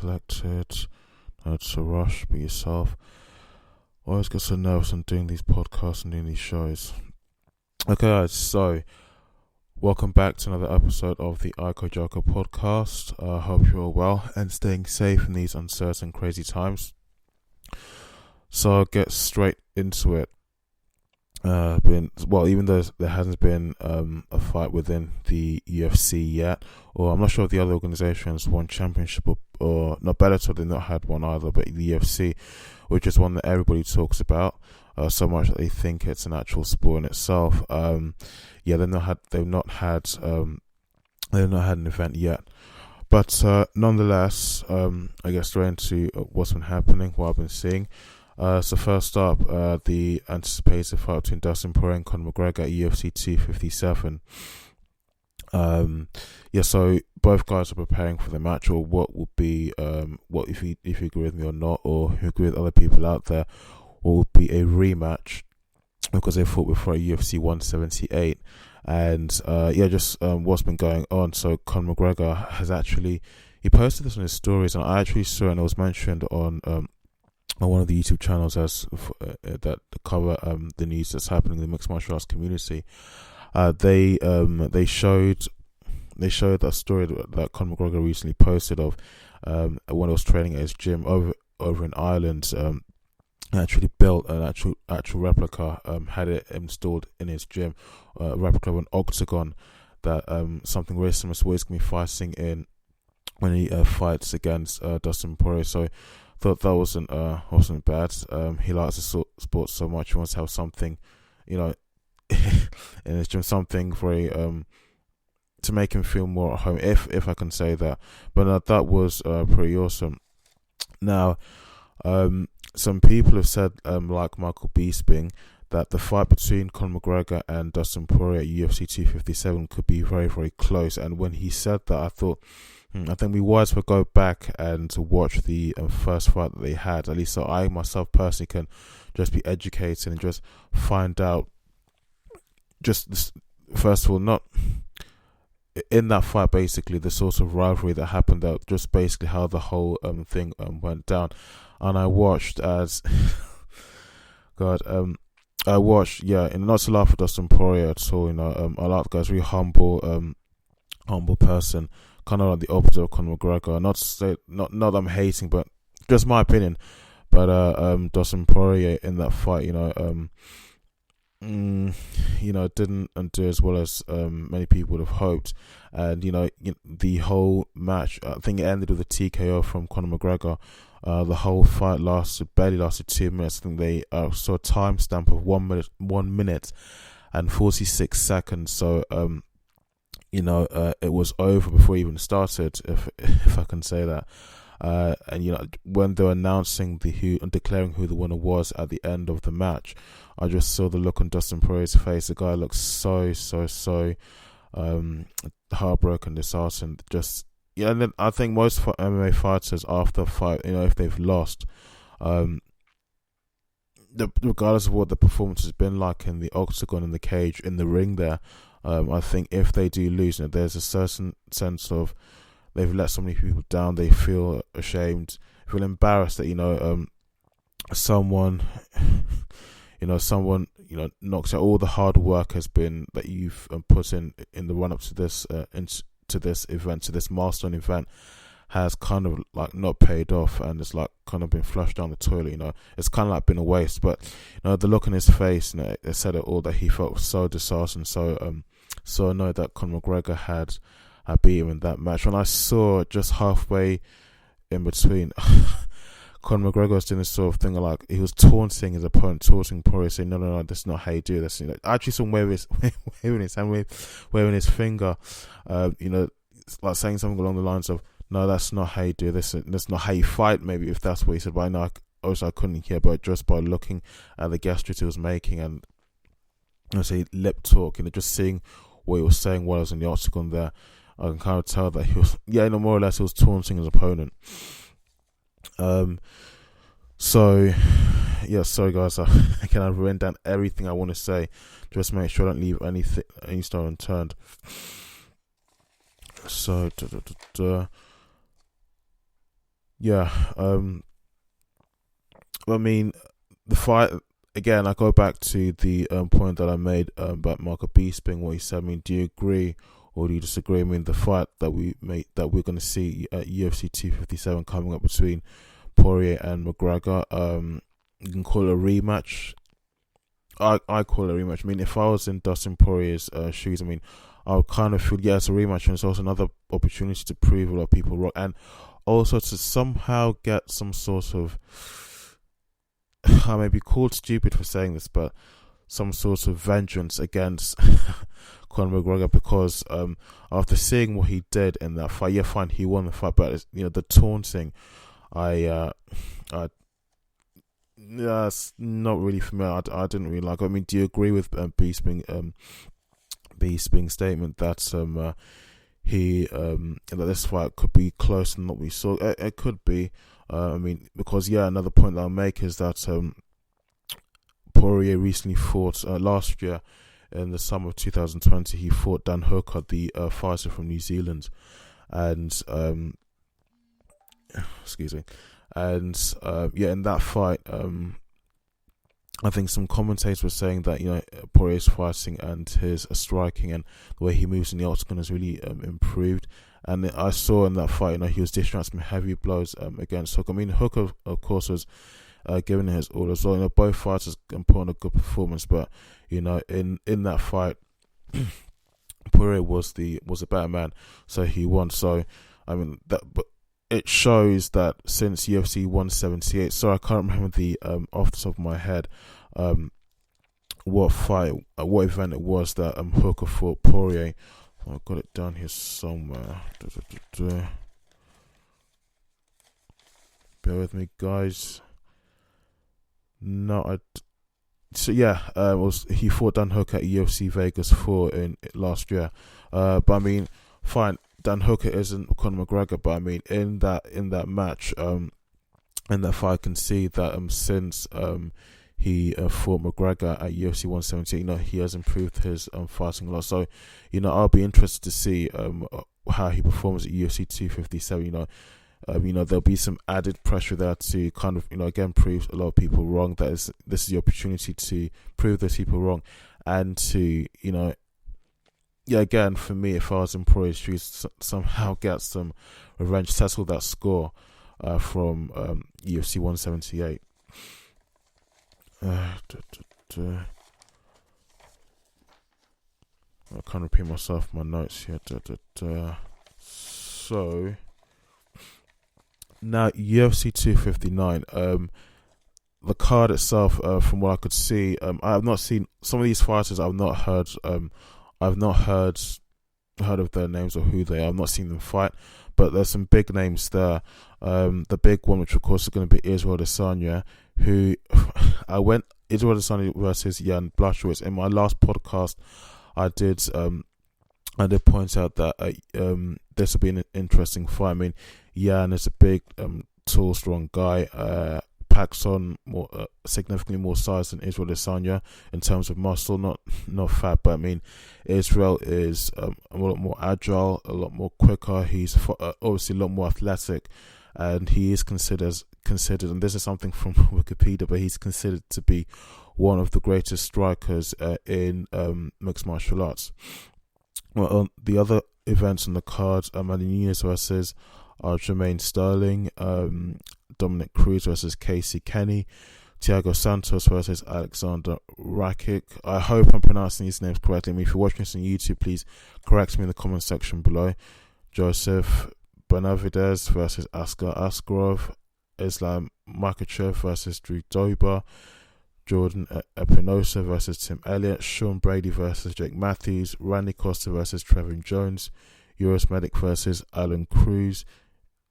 collected, not to rush, be yourself. Always get so nervous on doing these podcasts and doing these shows. Okay, guys, so welcome back to another episode of the Ojiako podcast. I hope you're all well and staying safe in these uncertain, crazy times. So I'll get straight into it. Even though there hasn't been a fight within the UFC yet, or I'm not sure if the other organizations won championship or not, Bellator did not had one either, but the UFC, which is one that everybody talks about so much that they think it's an actual sport in itself. They've not had an event yet, but nonetheless, I guess straight into what's been happening, what I've been seeing. So first up, the anticipated fight between Dustin Poirier and Conor Mcgregor at UFC 257. So both guys are preparing for the match, or what will be, if you agree with me or not, or if you agree with other people out there, what will be a rematch, because they fought before at UFC 178. And what's been going on. So Conor McGregor has he posted this on his stories, and I actually saw it, and it was mentioned on one of the YouTube channels that cover the news that's happening in the mixed martial arts community. They showed that story that Conor McGregor recently posted of when he was training at his gym over in Ireland. Actually built an actual replica, had it installed in his gym, a replica of an octagon that something very similar to what he's going to be fighting in when he fights against Dustin Poirier. So thought that wasn't bad. He likes the sport so much. He wants to have something, in his gym, something very to make him feel more at home, if I can say that. But that was pretty awesome. Now, some people have said, like Michael Bisping, that the fight between Conor McGregor and Dustin Poirier at UFC 257 could be very, very close. And when he said that, I thought, I think we wise to go back and to watch the first fight that they had, at least so I myself personally can just be educated and just find out, just this, first of all, not in that fight, basically the sort of rivalry that happened there, just basically how the whole thing went down. And I watched and not to laugh at Dustin Poirier at all, I like the guy's really humble person, kind of like the opposite of Conor McGregor. Not to say, not that I'm hating, but just my opinion. But Dustin Poirier in that fight, didn't do as well as many people would have hoped. And the whole match, I think it ended with a TKO from Conor McGregor. The whole fight barely lasted 2 minutes. I think they saw a timestamp of 1 minute and 46 seconds. So it was over before it even started, if I can say that. And when they were announcing and declaring who the winner was at the end of the match, I just saw the look on Dustin Poirier's face. The guy looked so heartbroken, disheartened. And then I think most MMA fighters after a fight, if they've lost, regardless of what the performance has been like in the octagon, in the cage, in the ring there, I think if they do lose, there's a certain sense of they've let so many people down. They feel ashamed, feel embarrassed that someone knocks out all the hard work has been that you've put in the run up to this to this event, to this milestone event, has kind of like not paid off, and it's like kind of been flushed down the toilet. It's kind of like been a waste. But the look on his face, it said it all, that he felt so disheartened, so annoyed that Conor McGregor had beat him in that match. When I saw just halfway in between, Conor McGregor was doing this sort of thing, like he was taunting his opponent, taunting Poirier, saying, no, that's not how you do this. I actually saw him waving his hand, waving his finger, like saying something along the lines of, no, that's not how you do this, and that's not how you fight, maybe, if that's what he said. But I know, I couldn't hear, but just by looking at the gestures he was making and lip talk, just seeing what he was saying while I was in the octagon there, I can kind of tell that he was, more or less, he was taunting his opponent. Sorry guys, I've written down everything I want to say, just make sure I don't leave any stone unturned. So Yeah. I mean, the fight again. I go back to the point that I made about Marco Bisping, what he said. I mean, do you agree or do you disagree? I mean, the fight that we're going to see at UFC 257 coming up between Poirier and McGregor. You can call it a rematch. I call it a rematch. I mean, if I was in Dustin Poirier's shoes, I mean, I would kind of feel, yeah, it's a rematch, and it's also another opportunity to prove a lot of people wrong, and also to somehow get some sort of, I may be called stupid for saying this, but some sort of vengeance against Conor McGregor, because after seeing what he did in that fight, yeah, fine, he won the fight, but the taunting, I that's not really familiar. I didn't really like. I mean, do you agree with Bisping's statement that that this fight could be closer than what we saw? It could be. I mean, because another point that I'll make is that Poirier recently fought last year in the summer of 2020. He fought Dan Hooker, the fighter from New Zealand, and excuse me. And in that fight, I think some commentators were saying that Poirier's fighting and his striking and the way he moves in the octagon has really improved. And I saw in that fight, he was dishing out some heavy blows against Hooker. I mean, Hooker, of course, was giving his all as well. Both fighters put on a good performance, but in that fight, Poirier was a better man, so he won. So I mean but it shows that since UFC 178, sorry, I can't remember the off the top of my head what event it was that Hooker fought Poirier. I've got it down here somewhere. Bear with me, guys. He fought Dan Hooker at UFC Vegas 4 in last year. But I mean, fine. Dan Hooker isn't Conor McGregor, but I mean, in that match, in that fight, I can see that since he fought McGregor at UFC 178, he has improved his fighting a lot. So, I'll be interested to see how he performs at UFC 257. There'll be some added pressure there to kind of, again, prove a lot of people wrong. This is the opportunity to prove those people wrong, and to, again, for me, if I was in Poirier's shoes, somehow get some revenge, settle that score from UFC 178. I can't repeat myself, my notes here. So, now UFC 259, the card itself, from what I could see, I have not seen some of these fighters. I've not heard of their names or who they are. I've not seen them fight, but there's some big names there. The big one, which of course is going to be Israel Adesanya, who Israel Adesanya versus Jan Blachowicz. In my last podcast, I did point out that this will be an interesting fight. I mean, Jan is a big, tall, strong guy. Packs on significantly more size than Israel Adesanya in terms of muscle, not fat. But I mean, Israel is a lot more agile, a lot more quicker. He's obviously a lot more athletic, and he is considered, and this is something from Wikipedia, but he's considered to be one of the greatest strikers in mixed martial arts. Well, the other events on the card, Amanda Nunes versus Jermaine Sterling, Dominic Cruz versus Casey Kenny, Thiago Santos versus Alexander Rakic. I hope I'm pronouncing these names correctly. I mean, if you're watching this on YouTube, please correct me in the comment section below. Joseph Benavidez versus Askar Askarov, Islam Makhachev versus Drew Dober, Jordan Espinosa versus Tim Elliott, Sean Brady versus Jake Matthews, Randy Costa versus Trevin Jones, Uros Medic versus Alan Cruz,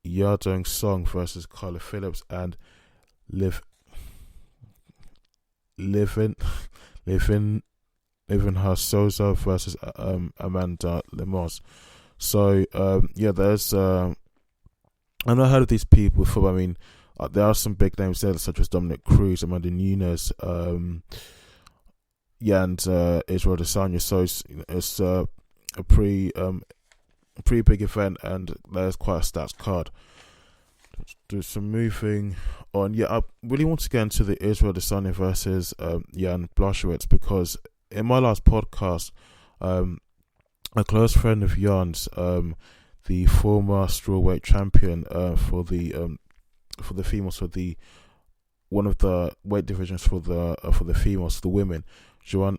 Yadong Song versus Carla Phillips, and Livin Sosa versus Amanda Lemos. So there's I've not heard of these people before. But I mean, there are some big names there, such as Dominic Cruz, Amanda Nunes, and Israel Adesanya. So it's a pretty big event, and there's quite a stats card. do some moving on. Yeah, I really want to get into the Israel Adesanya versus Jan Blachowicz, because in my last podcast, a close friend of Jan's, the former strawweight champion for the females, for the one of the weight divisions for the females, the women, Joanna.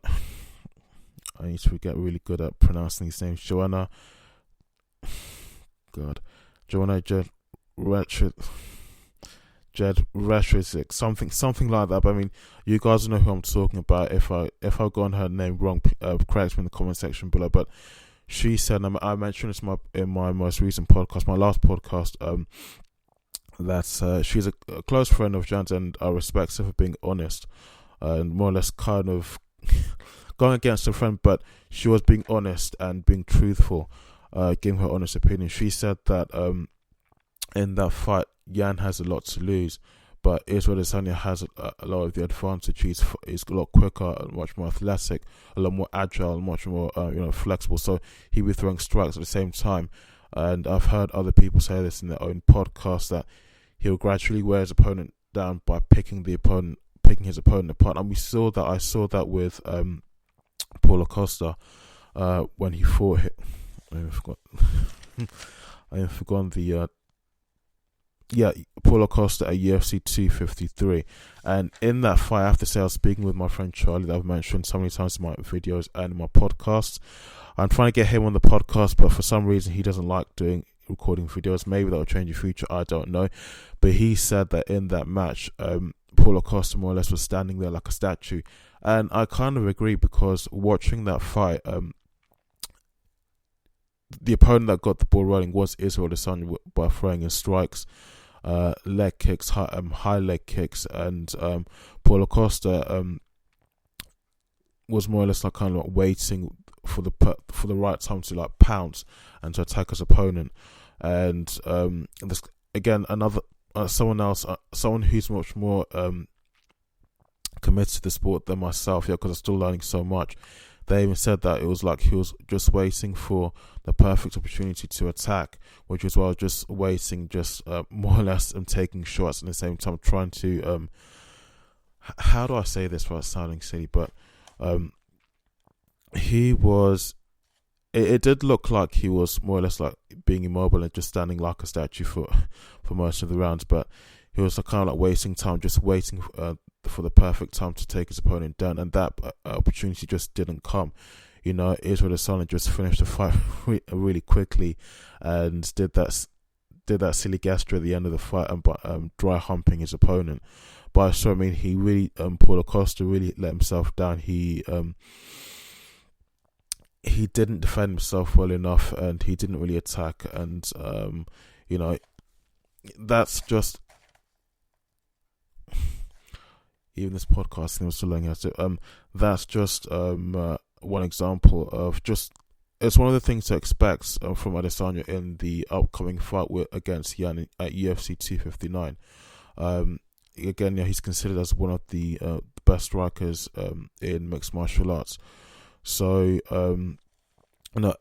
I need to get really good at pronouncing these names. Joanna Jed Retrisik, something like that. But I mean, you guys know who I'm talking about. If I've gotten her name wrong, correct me in the comment section below. But she said, I mentioned this in my most recent podcast, my last podcast, that she's a close friend of Jan's, and I respect her for being honest, and more or less kind of going against her friend, but she was being honest and being truthful, giving her honest opinion. She said that in that fight, Jan has a lot to lose, but Israel Adesanya has a lot of the advantage. He's a lot quicker, much more athletic, a lot more agile, much more flexible. So he'll be throwing strikes at the same time. And I've heard other people say this in their own podcasts, that he'll gradually wear his opponent down by picking his opponent apart. And I saw that with Paulo Costa when he fought him. I have forgotten the Paulo Costa at UFC 253. And in that fight, I have to say, I was speaking with my friend Charlie, that I've mentioned so many times in my videos and in my podcasts. I'm trying to get him on the podcast, but for some reason he doesn't like recording videos. Maybe that will change in the future, I don't know. But he said that in that match, Paulo Costa more or less was standing there like a statue. And I kind of agree, because watching that fight, the opponent that got the ball rolling was Israel Adesanya by throwing in strikes, leg kicks, high leg kicks, and Paulo Costa was more or less like kind of like waiting for the right time to like pounce and to attack his opponent. And this again, another someone who's much more committed to the sport than myself, because I'm still learning so much. They even said that it was like he was just waiting for the perfect opportunity to attack, which was while just waiting, just more or less taking shots at the same time, trying to how do I say this without sounding silly, but he was, it did look like he was more or less like being immobile and just standing like a statue for most of the rounds, but he was kind of like wasting time, just waiting for the perfect time to take his opponent down, and that opportunity just didn't come. Israel Adesanya just finished the fight really quickly and did that silly gesture at the end of the fight and dry humping his opponent. But so I mean, he really Paulo Costa really let himself down. He didn't defend himself well enough, and he didn't really attack, and that's just, even this podcast thing was still learning how to that's just one example of just, it's one of the things to expect from Adesanya in the upcoming fight against Jan at UFC 259. Again, he's considered as one of the best strikers in mixed martial arts. So and I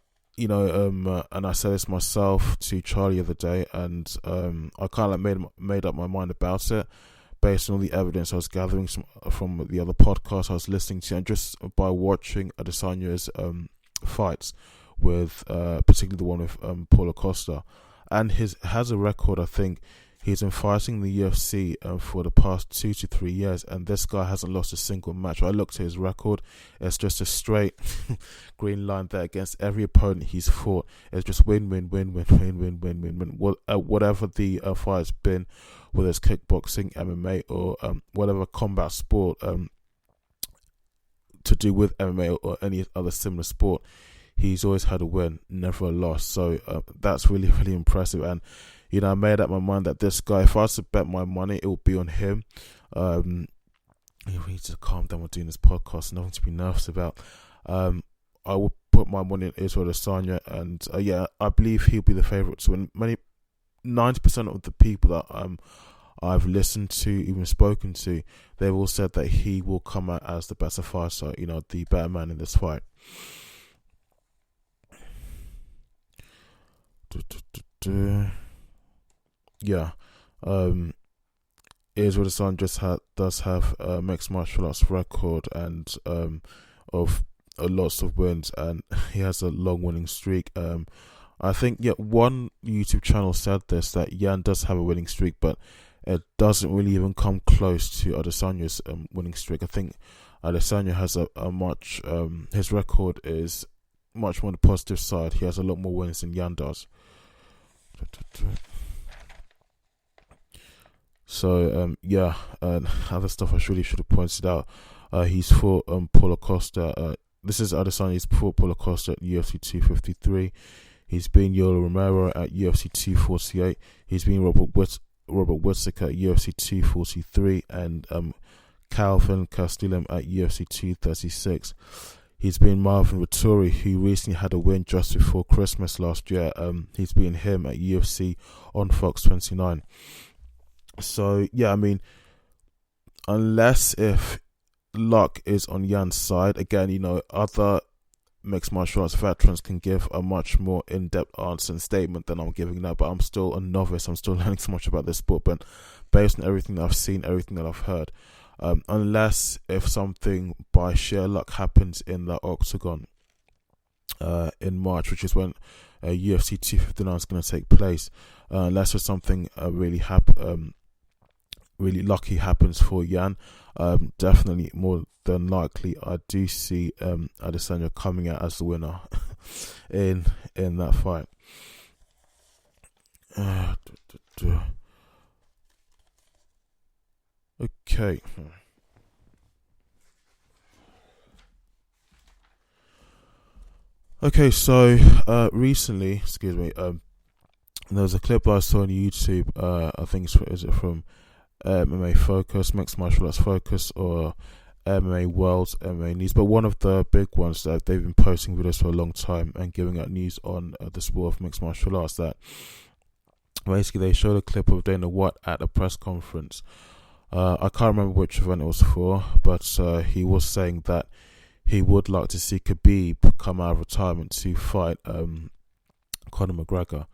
said this myself to Charlie the other day, and I kind of made up my mind about it based on all the evidence I was gathering from the other podcasts I was listening to, and just by watching Adesanya's fights with particularly the one with Paulo Costa. And has a record, I think he's been fighting the UFC for the past 2 to 3 years, and this guy hasn't lost a single match. I looked at his record, it's just a straight green line there against every opponent he's fought. It's just win. Whatever the fight's been, whether it's kickboxing, MMA, or whatever combat sport to do with MMA or any other similar sport, he's always had a win, never a loss. So that's really, really impressive. And I made up my mind that this guy, if I was to bet my money, it would be on him. You need to calm down. We're doing this podcast, nothing to be nervous about. I would put my money in Israel Adesanya, and I believe he'll be the favourite to win. 90% of the people that I've listened to, even spoken to, they've all said that he will come out as the better fighter, the better man in this fight. Yeah, Israel Adesanya does have a mixed martial arts record and of lots of wins, and he has a long winning streak. I think one YouTube channel said this, that Jan does have a winning streak, but it doesn't really even come close to Adesanya's winning streak. I think Adesanya has a much his record is much more on the positive side. He has a lot more wins than Jan does. So other stuff I really should have pointed out. He's fought Paulo Costa. This is Adesanya. He's fought Paulo Costa at UFC 253. He's been Yoel Romero at UFC 248. He's been Robert Whittaker at UFC 243, and Calvin Kattar at UFC 236. He's been Marvin Vettori, who recently had a win just before Christmas last year. He's been him at UFC on Fox 29. So I mean, unless if luck is on Jan's side, again, other mixed martial arts veterans can give a much more in-depth answer and statement than I'm giving now, but I'm still a novice. I'm still learning so much about this sport, but based on everything that I've seen, everything that I've heard, unless if something by sheer luck happens in the octagon in March, which is when UFC 259 is going to take place, unless if something really lucky happens for Jan, definitely more than likely I do see Adesanya coming out as the winner in that fight. Okay. Okay, so recently, there was a clip I saw on YouTube. I think is it from MMA Focus, Mixed Martial Arts Focus, or MMA World, MMA News, but one of the big ones that they've been posting videos for a long time and giving out news on the sport of mixed martial arts. That basically they showed a clip of Dana White at a press conference. I can't remember which event it was for, but he was saying that he would like to see Khabib come out of retirement to fight Conor McGregor.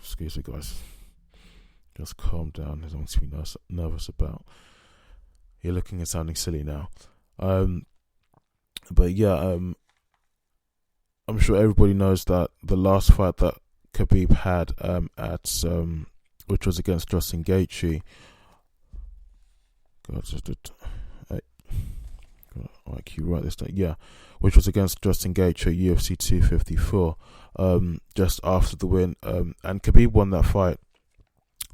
Excuse me, guys. Just calm down. There's nothing to be nervous about. You're looking and sounding silly now. I'm sure everybody knows that the last fight that Khabib had which was against Dustin Gaethje. Can you write this down? Yeah, which was against Dustin Gaethje at UFC 254. Just after the win, and Khabib won that fight.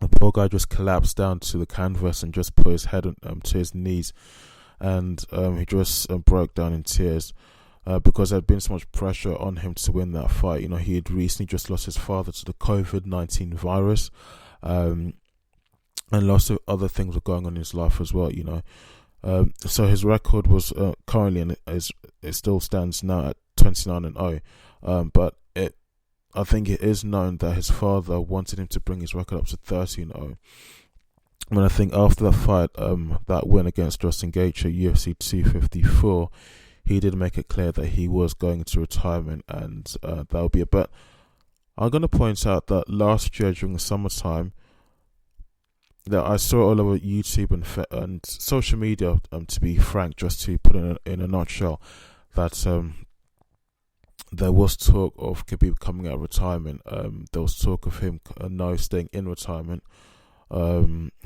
The poor guy just collapsed down to the canvas and just put his head to his knees, and he just broke down in tears because there had been so much pressure on him to win that fight. He had recently just lost his father to the COVID-19 virus, and lots of other things were going on in his life as well. So his record was currently, and it still stands now at 29-0, but I think it is known that his father wanted him to bring his record up to 13-0. And I think after that fight, that win against Dustin Gaethje at UFC 254, he did make it clear that he was going into retirement, and that would be it. But I'm going to point out that last year during the summertime, that I saw all over YouTube and social media, to be frank, just to put it in a nutshell, that there was talk of Khabib coming out of retirement. There was talk of him staying in retirement.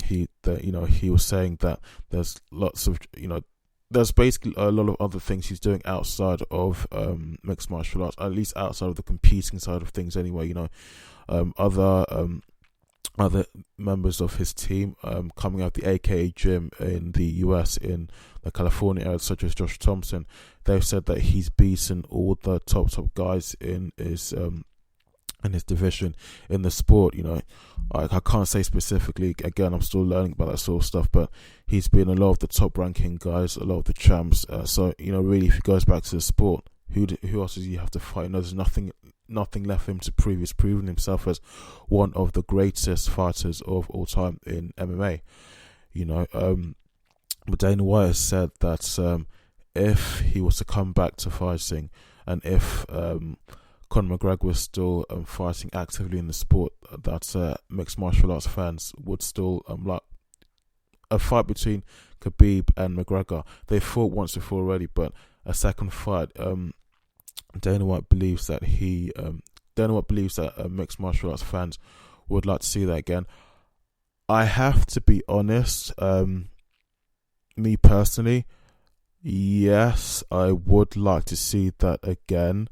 He was saying that there's lots of there's basically a lot of other things he's doing outside of mixed martial arts, at least outside of the competing side of things. Anyway, other members of his team coming out the AKA gym in the US, in the California area, such as Josh Thompson. They've said that he's beaten all the top guys in his division in the sport. I can't say specifically, again, I'm still learning about that sort of stuff, but he's been a lot of the top ranking guys, a lot of the champs. So really, if he goes back to the sport, who else does he have to fight? There's nothing left for him to prove. He's proven himself as one of the greatest fighters of all time in MMA. But Dana White has said that if he was to come back to fighting, and if Conor McGregor was still fighting actively in the sport, that mixed martial arts fans would still like a fight between Khabib and McGregor. They fought once before already, but a second fight. Dana White believes that mixed martial arts fans would like to see that again. I have to be honest. Me personally, yes, I would like to see that again.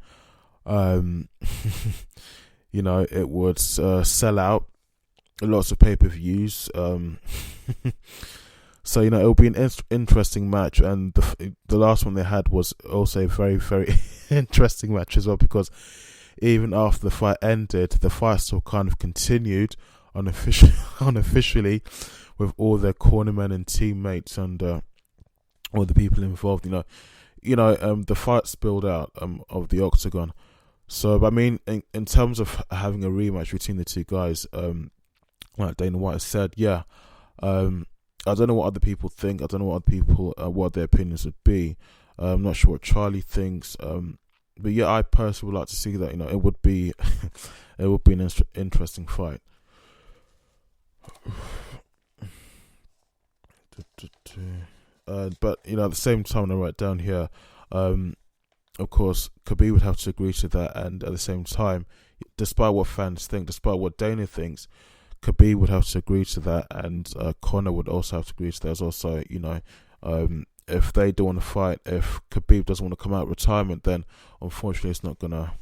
It would sell out lots of pay-per-views. So it'll be an interesting match, and the last one they had was also a very, very interesting match as well, because even after the fight ended, the fight still kind of continued unofficially with all their cornermen and teammates and all the people involved. The fight spilled out of the octagon. So, I mean, in terms of having a rematch between the two guys, like Dana White has said, yeah. I don't know what other people think. I don't know what other people what their opinions would be. I'm not sure what Charlie thinks. But yeah, I personally would like to see that. It would be an interesting fight. But at the same time, I write down here, of course, Khabib would have to agree to that, and at the same time, despite what fans think, despite what Dana thinks, Khabib would have to agree to that, and Conor would also have to agree to that. There's also, if they don't want to fight, if Khabib doesn't want to come out of retirement, then unfortunately it's not gonna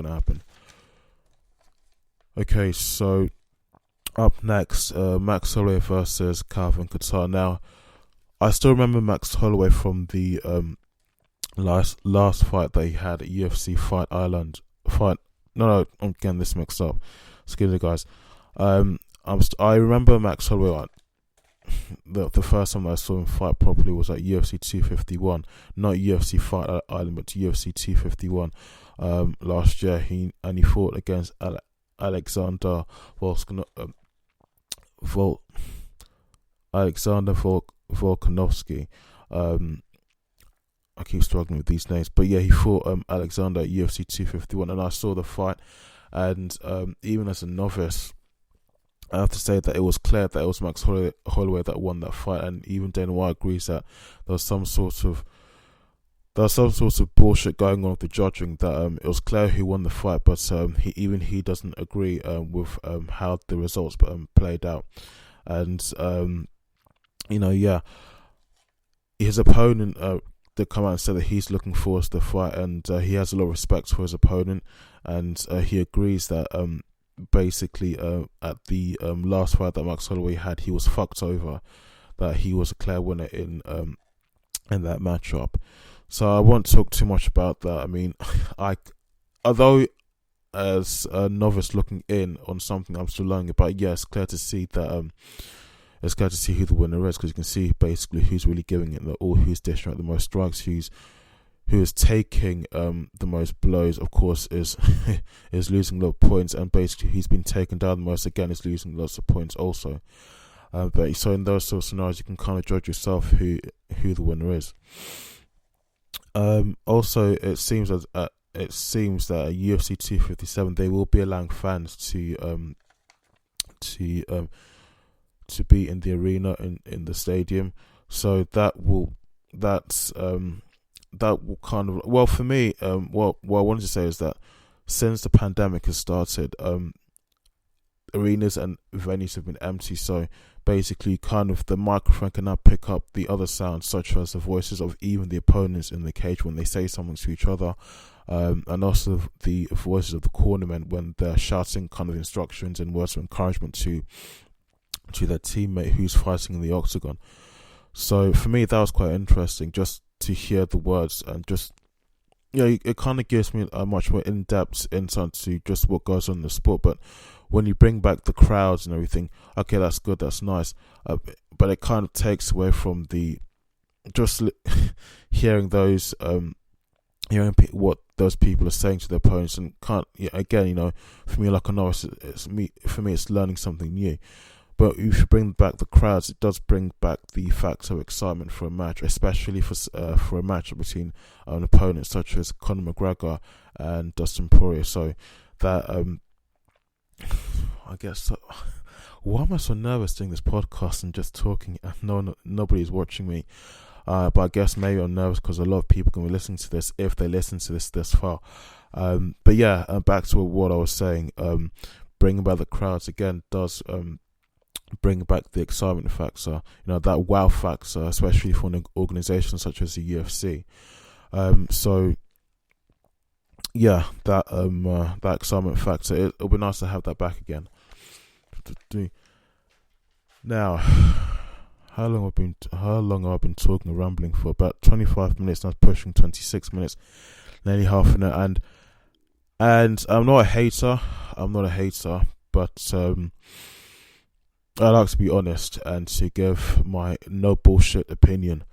happen. Okay, so up next, Max Holloway versus Calvin Kattar. Now, I still remember Max Holloway from the last fight that he had at UFC Fight Island. I'm getting this mixed up. Excuse me, guys. I remember Max Holloway. The first time I saw him fight properly was at UFC 251, not UFC Fight Island, but UFC 251 last year. He fought against Alexander Volkanovski. I keep struggling with these names, but yeah, he fought Alexander at UFC 251, and I saw the fight, and even as a novice, I have to say that it was clear that it was Max Holloway that won that fight, and even Dana White agrees that there was some sort of bullshit going on with the judging, that it was clear who won the fight, but he doesn't agree with how the results played out. And his opponent did come out and said that he's looking forward to the fight, and he has a lot of respect for his opponent, and he agrees that basically at the last fight that Max Holloway had, he was fucked over, that he was a clear winner in that matchup. So I won't talk too much about that. I mean, although as a novice looking in on something I'm still learning about, yeah, it's clear to see that it's clear to see who the winner is, because you can see basically who's really giving it all, who's dishing out the most strikes, who is taking the most blows. Of course, is losing a lot of points, and basically he's been taken down the most, again, is losing lots of points also. But so in those sort of scenarios, you can kind of judge yourself who the winner is. Also, it seems that at UFC 257 they will be allowing fans to be in the arena in the stadium. So that will kind of, well, for me, what I wanted to say is that since the pandemic has started, arenas and venues have been empty, so basically kind of the microphone can now pick up the other sounds, such as the voices of even the opponents in the cage when they say something to each other, and also the voices of the cornermen when they're shouting kind of instructions and words of encouragement to their teammate who's fighting in the octagon. So for me, that was quite interesting, just to hear the words, and just, it kind of gives me a much more in-depth insight to just what goes on in the sport. But when you bring back the crowds and everything, okay, that's good, that's nice, but it kind of takes away from the just hearing those what those people are saying to their opponents, and can't, again, for me, like a novice, it's learning something new. but you should bring back the crowds. It does bring back the factor of excitement for a match, especially for a match between an opponent such as Conor McGregor and Dustin Poirier. So that I guess. Why am I so nervous doing this podcast and just talking and nobody's watching me? But I guess maybe I'm nervous because a lot of people can be listening to this if they listen to this far. But yeah, back to what I was saying. Bringing back the crowds again does bring back the excitement factor. That wow factor, especially for an organization such as the UFC. So yeah, that excitement factor. It'll be nice to have that back again. Now, how long have I been talking and rambling for? About 25 minutes now, pushing 26 minutes, nearly half an hour. And I'm not a hater, but I like to be honest and to give my no bullshit opinion,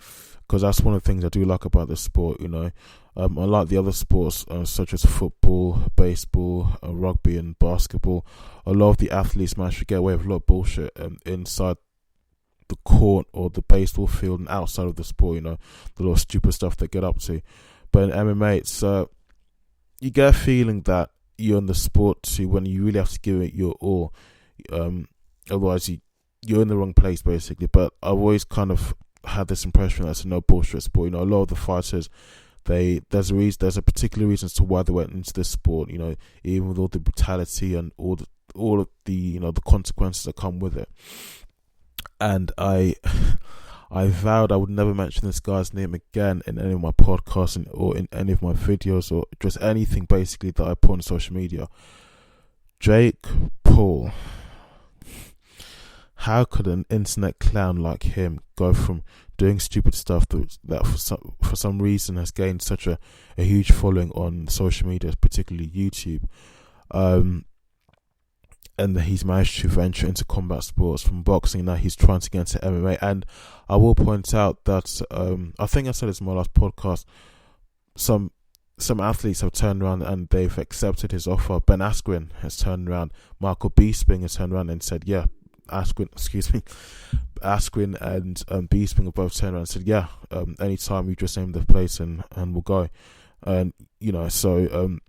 because that's one of the things I do like about this sport. Unlike the other sports such as football, baseball, rugby and basketball, a lot of the athletes manage to get away with a lot of bullshit inside the court or the baseball field and outside of the sport, the lot of stupid stuff they get up to. But in MMA, it's you get a feeling that you're in the sport when you really have to give it your all. Otherwise you're in the wrong place, basically. But I've always kind of had this impression that it's a no bullshit sport. A lot of the fighters, there's a particular reason as to why they went into this sport. Even with all the brutality and all of the the consequences that come with it. And I vowed I would never mention this guy's name again in any of my podcasts or in any of my videos or just anything basically that I put on social media. Jake Paul. How could an internet clown like him go from doing stupid stuff that for some reason has gained such a huge following on social media, particularly YouTube, and that he's managed to venture into combat sports from boxing? Now he's trying to get into MMA. And I will point out that I think I said this in my last podcast, some athletes have turned around and they've accepted his offer. Ben Askren has turned around, Michael Bisping has turned around and said, yeah, Askren and Bisping have both turned around and said, yeah, anytime you just name the place and we'll go. And so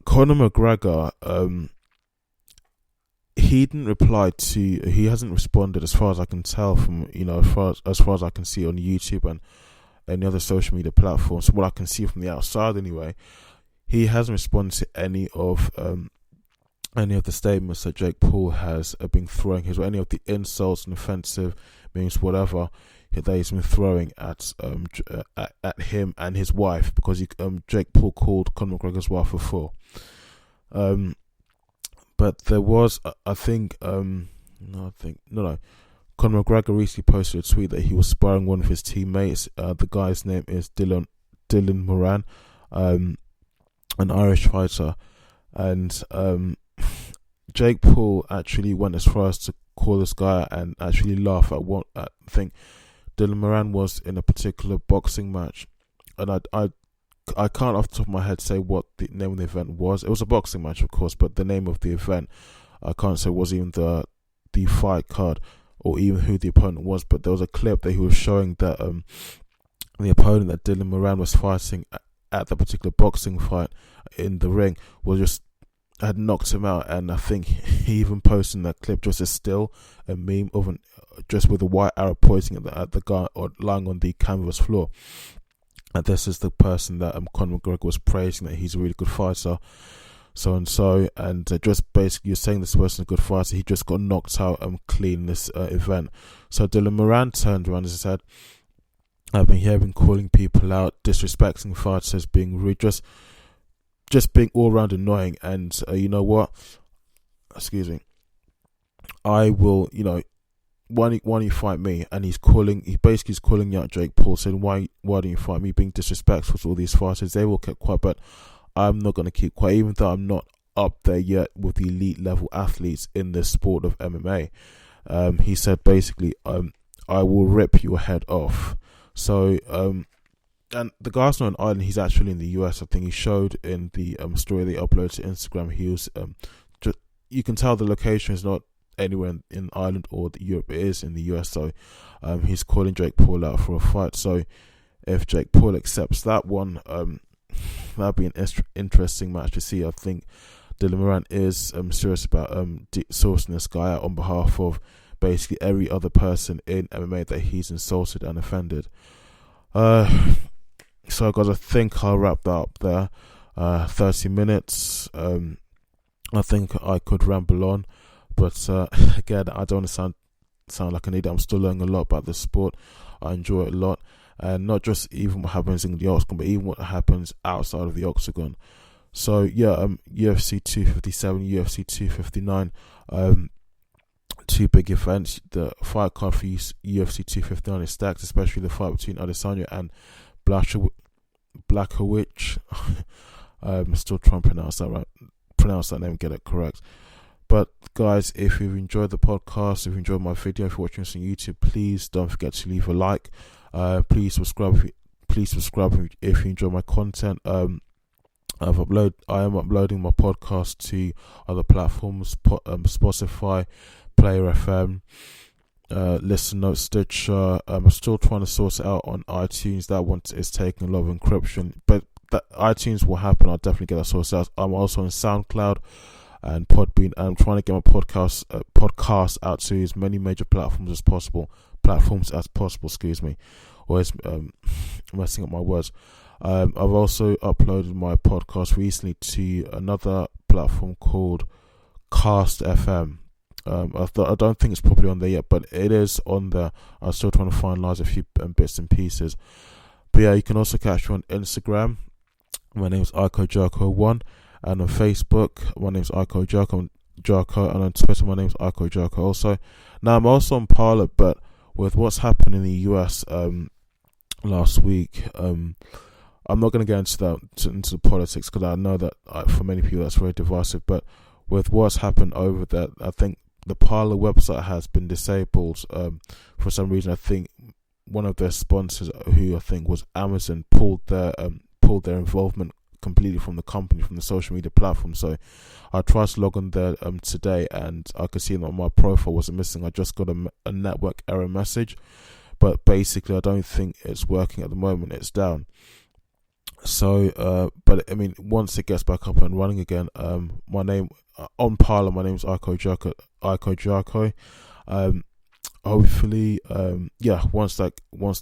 Conor McGregor, he hasn't responded as far as I can tell from as far as I can see on YouTube and any other social media platforms. So what I can see from the outside anyway, he hasn't responded to any of the statements that Jake Paul has been throwing his, or any of the insults and offensive means whatever that he's been throwing at him and his wife, because Jake Paul called Conor McGregor's wife a fool. But there was Conor McGregor recently posted a tweet that he was sparring one of his teammates. The guy's name is Dylan Moran, an Irish fighter, and Jake Paul actually went as far as to call this guy and actually laugh at what I think Dylan Moran was in a particular boxing match, and I can't off the top of my head say what the name of the event was. It was a boxing match, of course, but the name of the event I can't say was even the fight card or even who the opponent was. But there was a clip that he was showing that the opponent that Dylan Moran was fighting at the particular boxing fight in the ring had knocked him out, and I think he even posted in that clip just a still, a meme of just with a white arrow pointing at the guy or lying on the canvas floor. And this is the person that Conor McGregor was praising, that he's a really good fighter, so and so, and just basically you're saying this person's a good fighter. He just got knocked out clean in this event. So Dylan Moran turned around and said, I've been hearing calling people out, disrespecting fighters, being rude, just being all round annoying, and you know what? Excuse me. I will, why don't you fight me? And he basically is calling out Jake Paul, saying, why don't you fight me? Being disrespectful to all these fighters. They will keep quiet, but I'm not going to keep quiet, even though I'm not up there yet with the elite level athletes in this sport of MMA. He said basically, I will rip your head off. So, and the guy's not on Ireland, he's actually in the US. I think he showed in the story they uploaded to Instagram, he was you can tell the location is not anywhere in Ireland or Europe. It is in the US. So he's calling Jake Paul out for a fight. So if Jake Paul accepts that one, that'd be an interesting match to see. I think Dylan Moran is serious about sourcing this guy out on behalf of basically every other person in MMA that he's insulted and offended. So guys, I think I'll wrap that up there. 30 minutes. I think I could ramble on, but again, I don't want to sound like an idiot. I'm still learning a lot about this sport. I enjoy it a lot, and not just even what happens in the octagon, but even what happens outside of the octagon. So yeah, UFC 257, UFC 259, two big events. The fight card for UFC 259 is stacked, especially the fight between Adesanya and Blachowicz. I'm still trying to pronounce that name, get it correct. But guys, if you've enjoyed the podcast, if you enjoyed my video, if you're watching this on YouTube, please don't forget to leave a like. Please subscribe if you enjoy my content. I am uploading my podcast to other platforms, Spotify, Player FM, Listen Notes, Stitcher. I'm still trying to source it out on iTunes. That one is taking a lot of encryption, but that iTunes will happen. I'll definitely get that sourced out. I'm also on SoundCloud and Podbean, and I'm trying to get my podcast out to as many major platforms as possible. Excuse me. Always messing up my words. I've also uploaded my podcast recently to another platform called Cast FM. I don't think it's probably on there yet, but it is on there. I'm still trying to finalize a few bits and pieces. But yeah, you can also catch me on Instagram. My name is IcoJarko1, and on Facebook, my name is IcoJarko, and on Twitter, my name is IcoJarko also. Now, I'm also on Paulo, but with what's happened in the US last week, I'm not going to get into the politics, because I know that for many people that's very divisive. But with what's happened over there, I think the Paulo website has been disabled for some reason. I think one of their sponsors, who I think was Amazon, pulled their involvement completely from the company, from the social media platform. So I tried to log on there today, and I could see that my profile wasn't missing. I just got a network error message, but basically I don't think it's working at the moment. It's down. So but I mean, once it gets back up and running again, my name on Paulo, my name is IcoJarko. Hopefully, once that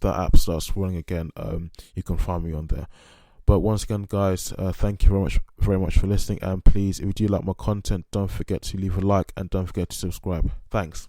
app starts running again, you can find me on there. But once again, guys, thank you very much for listening, and please, if you do like my content, don't forget to leave a like and don't forget to subscribe. Thanks.